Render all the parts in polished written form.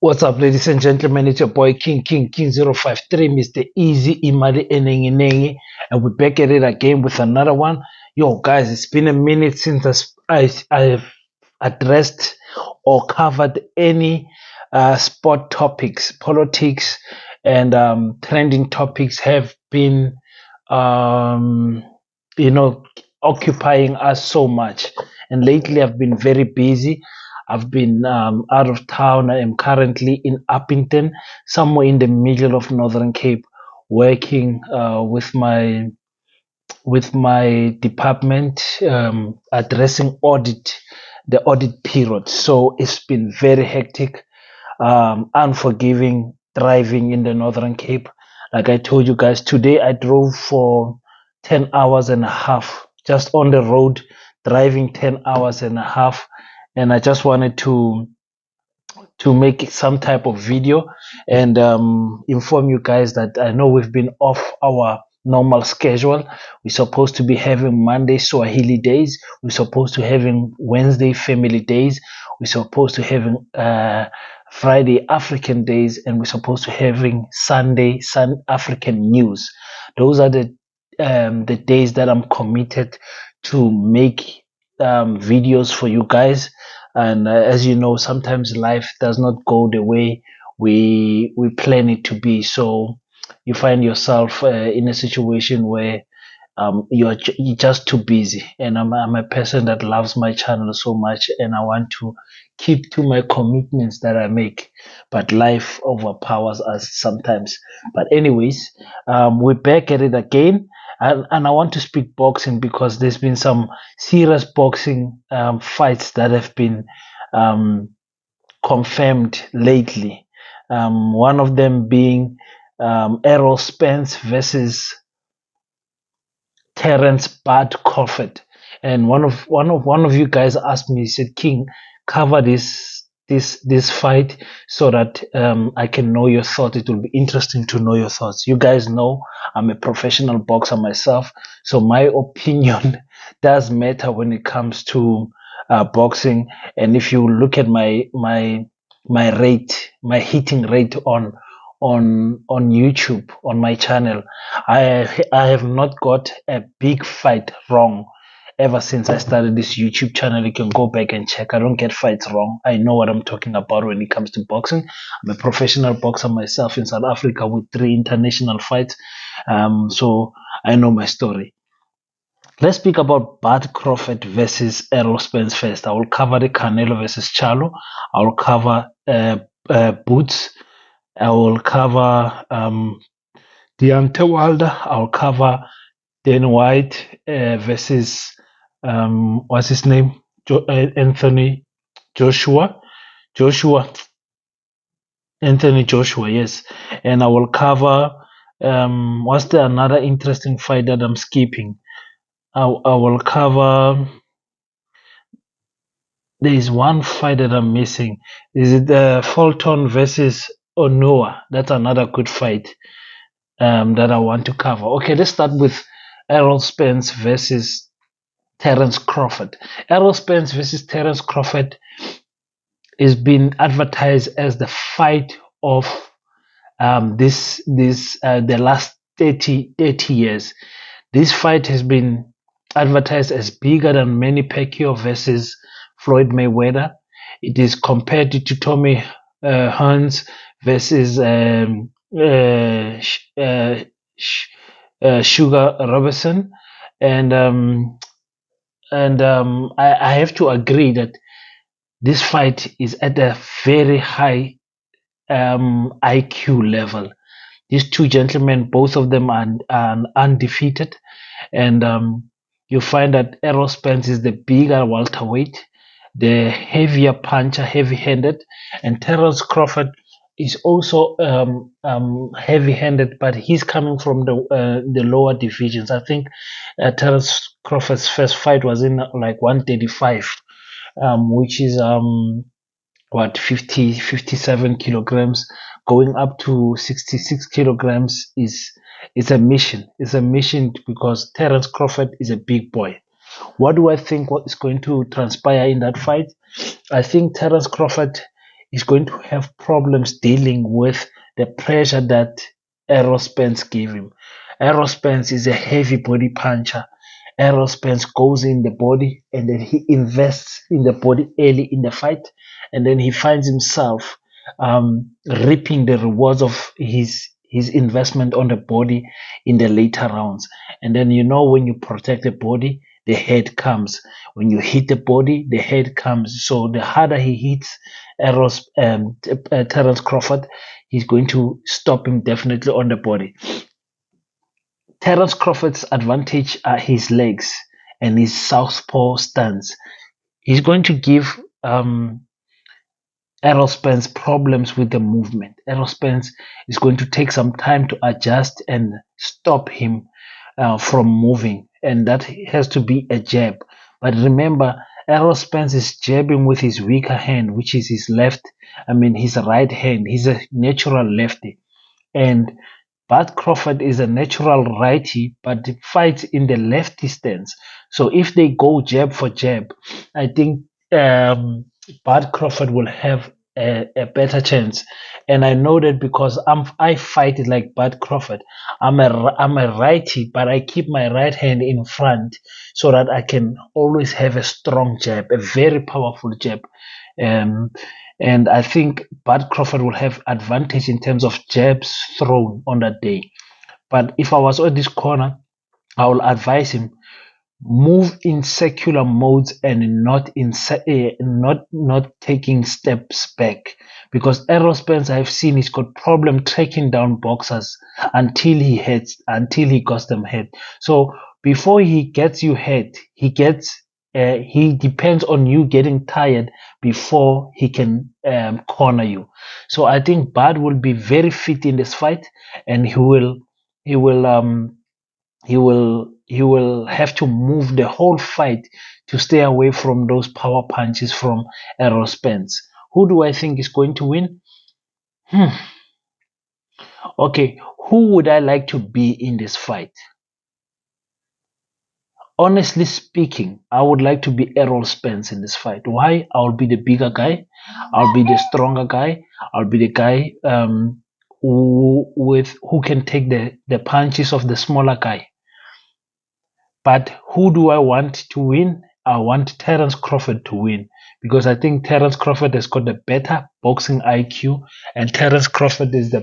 What's up, ladies and gentlemen? It's your boy King 053, Mr. Easy Imali Enengi, and we're back at it again with another one. Yo, guys, it's been a minute since I've addressed or covered any sport topics. Politics and trending topics have been, um, you know, occupying us so much. And lately, I've been very busy. I've been out of town. I am currently in Uppington, somewhere in the middle of Northern Cape, working with my department, addressing the audit period. So it's been very hectic, unforgiving driving in the Northern Cape. Like I told you guys, today I drove for 10 hours and a half just on the road, driving 10 hours and a half. And I just wanted to make some type of video and inform you guys that I know we've been off our normal schedule. We're supposed to be having Monday Swahili days. We're supposed to having Wednesday family days. We're supposed to having Friday African days, and we're supposed to having Sunday Sun African news. Those are the days that I'm committed to make videos for you guys. And as you know, sometimes life does not go the way we plan it to be. So you find yourself in a situation where you're just too busy. And I'm a person that loves my channel so much, and I want to keep to my commitments that I make. But life overpowers us sometimes. But anyways, we're back at it again. And I want to speak boxing because there's been some serious boxing fights that have been um, confirmed lately. One of them being Errol Spence versus Terence Crawford. And one of you guys asked me, he said, King, cover this fight so that I can know your thoughts. It will be interesting to know your thoughts. You guys know I'm a professional boxer myself, so my opinion does matter when it comes to boxing. And if you look at my hitting rate on YouTube on my channel, I have not got a big fight wrong ever since I started this YouTube channel. You can go back and check. I don't get fights wrong. I know what I'm talking about when it comes to boxing. I'm a professional boxer myself in South Africa with 3 international fights. So I know my story. Let's speak about Bud Crawford versus Errol Spence first. I will cover the Canelo versus Charlo. I will cover Boots. I will cover Deontay Wilder. I'll cover Dan White versus what's his name? Anthony Joshua. Joshua. Anthony Joshua, yes. And I will cover what's the another interesting fight that I'm skipping? I will cover. There is one fight that I'm missing. Is it Fulton versus Onoa? That's another good fight that I want to cover. Okay, let's start with Errol Spence versus Terence Crawford. Errol Spence versus Terence Crawford is being advertised as the fight of the last 30 years. This fight has been advertised as bigger than Manny Pacquiao versus Floyd Mayweather. It is compared to Tommy Hearns versus Sugar Robertson, and I have to agree that this fight is at a very high IQ level. These two gentlemen, both of them are undefeated, and you find that Errol Spence is the bigger welterweight, the heavier puncher, heavy-handed, and Terence Crawford is also heavy-handed, but he's coming from the lower divisions. I think Terence Crawford's first fight was in like 135, which is what 57 kilograms. Going up to 66 kilograms is a mission. It's a mission because Terence Crawford is a big boy. What do I think what is going to transpire in that fight? I think Terence Crawford is going to have problems dealing with the pressure that Errol Spence gave him. Errol Spence is a heavy body puncher. Errol Spence goes in the body and then he invests in the body early in the fight, and then he finds himself reaping the rewards of his investment on the body in the later rounds. And then when you protect the body, the head comes. When you hit the body, the head comes. So the harder he hits Terence Crawford, he's going to stop him definitely on the body. Terence Crawford's advantage are his legs and his southpaw stance. He's going to give Errol Spence problems with the movement. Errol Spence is going to take some time to adjust and stop him from moving, and that has to be a jab. But remember, Errol Spence is jabbing with his weaker hand, which is his his right hand. He's a natural lefty. And Bud Crawford is a natural righty, but fights in the lefty stance. So if they go jab for jab, I think Bud Crawford will have a better chance. And I know that because I fight it like Bud Crawford. I'm a righty, but I keep my right hand in front so that I can always have a strong jab, a very powerful jab. Um, and I think Bud Crawford will have advantage in terms of jabs thrown on that day. But if I was on this corner, I will advise him move in secular modes and not taking steps back, because Errol Spence I've seen he's got problem tracking down boxers until he gets them hit. So before he gets you hit, he depends on you getting tired before he can corner you. So I think Bud will be very fit in this fight, and he will he will have to move the whole fight to stay away from those power punches from Errol Spence. Who do I think is going to win? Hmm. Okay, who would I like to be in this fight? Honestly speaking, I would like to be Errol Spence in this fight. Why? I'll be the bigger guy. I'll be the stronger guy. I'll be the guy who can take the punches of the smaller guy. But who do I want to win? I want Terence Crawford to win, because I think Terence Crawford has got a better boxing IQ, and Terence Crawford is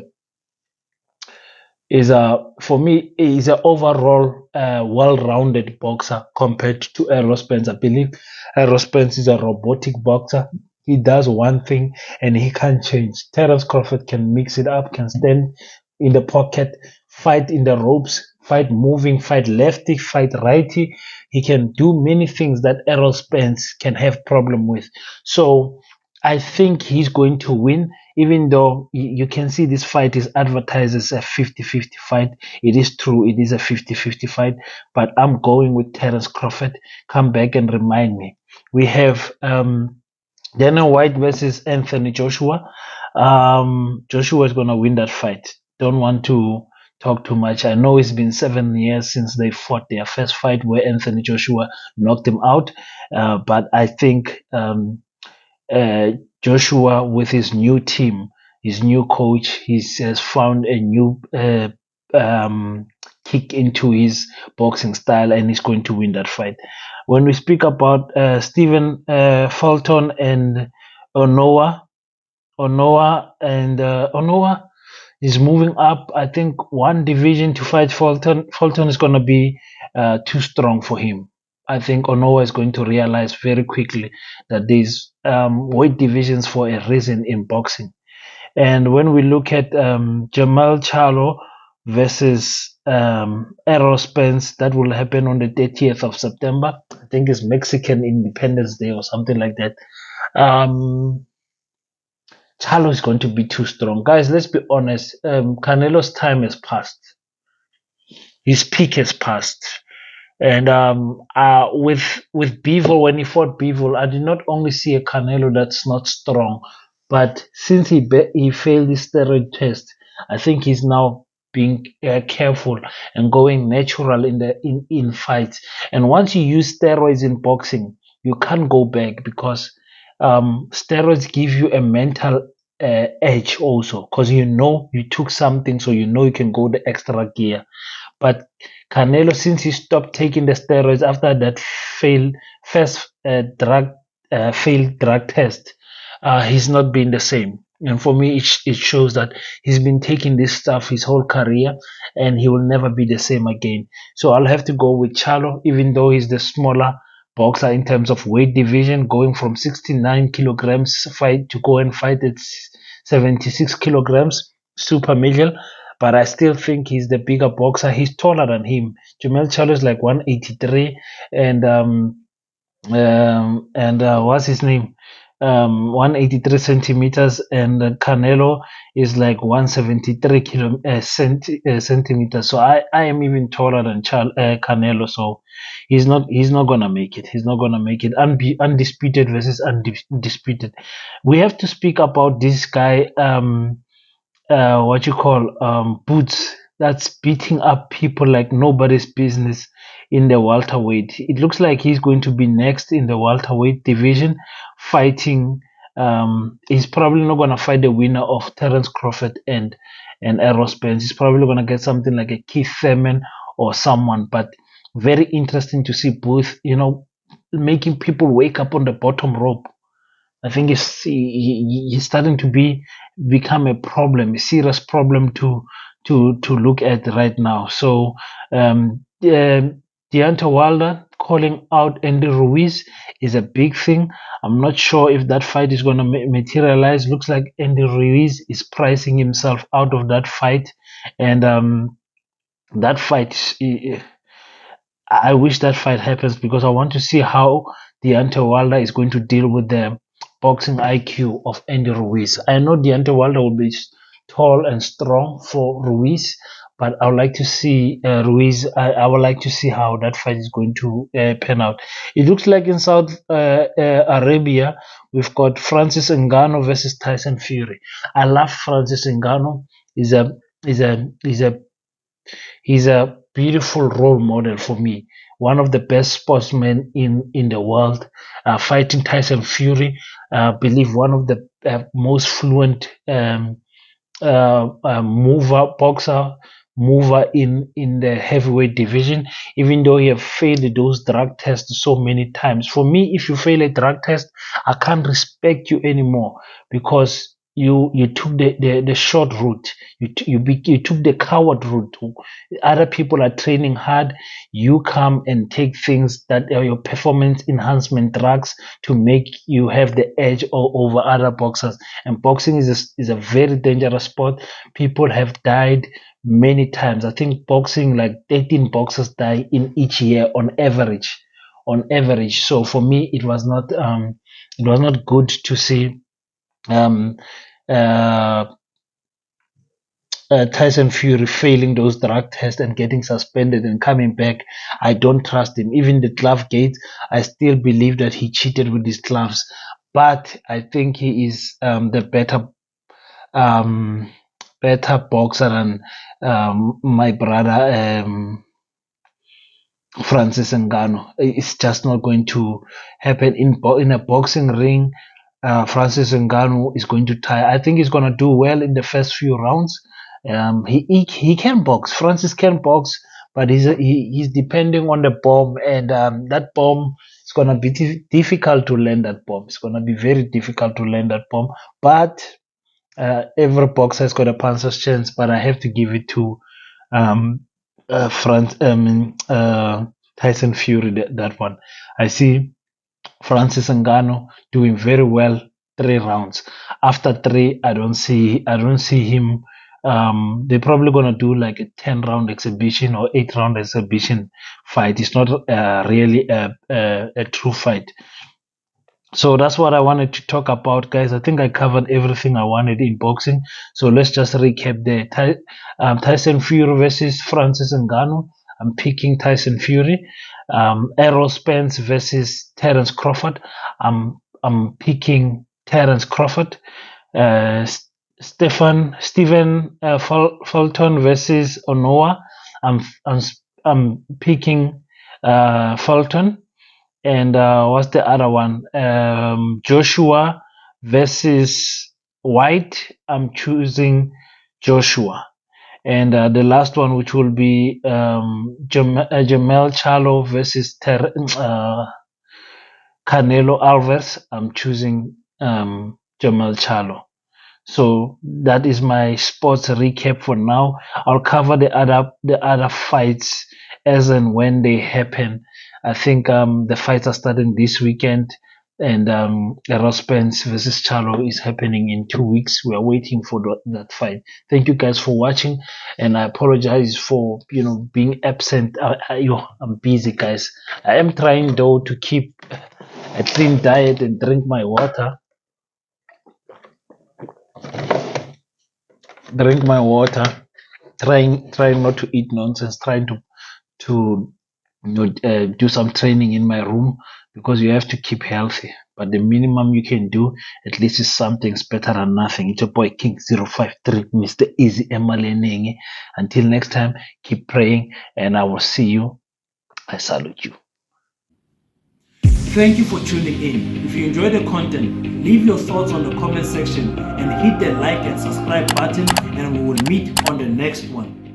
a for me is an overall well-rounded boxer compared to Errol Spence. I believe Errol Spence is a robotic boxer. He does one thing and he can't change. Terence Crawford can mix it up, can stand in the pocket, fight in the ropes, fight moving, fight lefty, fight righty. He can do many things that Errol Spence can have problem with. So I think he's going to win, even though you can see this fight is advertised as a 50-50 fight. It is true, it is a 50-50 fight, but I'm going with Terence Crawford. Come back and remind me. We have Dana White versus Anthony Joshua. Joshua is going to win that fight. Don't want to talk too much. I know it's been 7 years since they fought their first fight where Anthony Joshua knocked him out, but I think uh, Joshua, with his new team, his new coach, he has found a new kick into his boxing style, and he's going to win that fight. When we speak about Stephen Fulton and Onoa, Onoa is moving up. I think one division to fight Fulton. Fulton is going to be too strong for him. I think Onoa is going to realize very quickly that there's weight divisions for a reason in boxing. And when we look at Jamal Charlo versus Errol Spence, that will happen on the 30th of September. I think it's Mexican Independence Day or something like that. Charlo is going to be too strong. Guys, let's be honest. Canelo's time has passed. His peak has passed. And with Bivol, when he fought Bivol, I did not only see a Canelo that's not strong, but since he failed the steroid test, I think he's now being careful and going natural in fights. And once you use steroids in boxing, you can't go back, because steroids give you a mental edge also, because you know you took something, so you know you can go the extra gear. But Canelo, since he stopped taking the steroids after that first failed drug test, he's not been the same. And for me, it shows that he's been taking this stuff his whole career, and he will never be the same again. So I'll have to go with Charlo, even though he's the smaller boxer in terms of weight division, going from 69 kilograms fight to go and fight at 76 kilograms super middle. But I still think he's the bigger boxer. He's taller than him. Jamel Charlo is like 183, and what's his name? 183 centimeters, and Canelo is like 173 centimeters. So I am even taller than Canelo. So he's not gonna make it. He's not gonna make it. Undisputed versus undisputed. We have to speak about this guy. What you call Boots, that's beating up people like nobody's business in the welterweight. It looks like he's going to be next in the welterweight division, fighting. He's probably not going to fight the winner of Terence Crawford and Errol Spence. He's probably going to get something like a Keith Thurman or someone. But very interesting to see Booth, making people wake up on the bottom rope. I think he's starting to become a problem, a serious problem to look at right now. So Deontay Wilder calling out Andy Ruiz is a big thing. I'm not sure if that fight is going to materialize. Looks like Andy Ruiz is pricing himself out of that fight, and that fight. I wish that fight happens because I want to see how Deontay Wilder is going to deal with the boxing IQ of Andy Ruiz. I know Deontay Wilder will be tall and strong for Ruiz, but I would like to see Ruiz. I would like to see how that fight is going to pan out. It looks like in Saudi Arabia, we've got Francis Ngannou versus Tyson Fury. I love Francis Ngannou. He's a he's a he's a He's a beautiful role model for me. One of the best sportsmen in the world. Fighting Tyson Fury, I believe one of the most fluent mover in the heavyweight division, even though he have failed those drug tests so many times. For me, if you fail a drug test, I can't respect you anymore because you took the short route. You took the coward route. Other people are training hard. You come and take things that are your performance enhancement drugs to make you have the edge over other boxers. And boxing is a very dangerous sport. People have died many times. I think boxing, like 13 boxers die in each year on average. On average. So for me, it was not good to see um, uh, Tyson Fury failing those drug tests and getting suspended and coming back. I don't trust him. Even the glove gate, I still believe that he cheated with his gloves. But I think he is the um, better boxer than my brother Francis Ngannou. It's just not going to happen in a boxing ring. Francis Ngannou is going to tie. I think he's going to do well in the first few rounds. He can box. Francis can box, but he's depending on the bomb, and that bomb is going to be difficult to land. That bomb. It's going to be very difficult to land that bomb. But every boxer has got a puncher's chance. But I have to give it to um, Tyson Fury. That one. I see Francis Ngannou doing very well 3 rounds. After three, I don't see him. They're probably gonna do like a 10 round exhibition or 8 round exhibition fight. It's not really a true fight. So that's what I wanted to talk about, guys. I think I covered everything I wanted in boxing. So let's just recap there. Tyson Fury versus Francis Ngannou. I'm picking Tyson Fury. Errol Spence versus Terence Crawford. I'm picking Terence Crawford. Stephen Fulton versus Onoa. I'm I'm picking Fulton, and what's the other one? Joshua versus White. I'm choosing Joshua. And the last one, which will be Jamel Charlo versus Canelo Alves. I'm choosing Jamel Charlo. So that is my sports recap for now. I'll cover the other fights as and when they happen. I think the fights are starting this weekend, and Errol Spence versus Charlo is happening in 2 weeks. We are waiting for that fight. Thank you guys for watching, and I apologize for being absent. I'm busy, guys. I am trying though to keep a clean diet and drink my water. Drink my water, trying not to eat nonsense, trying to do some training in my room, because you have to keep healthy. But the minimum you can do, at least, is something's better than nothing. It's your boy King 053, Mr. Easy Emalenenge. Until next time, keep praying, and I will see you. I salute you. Thank you for tuning in. If you enjoyed the content, leave your thoughts on the comment section and hit the like and subscribe button, and we will meet on the next one.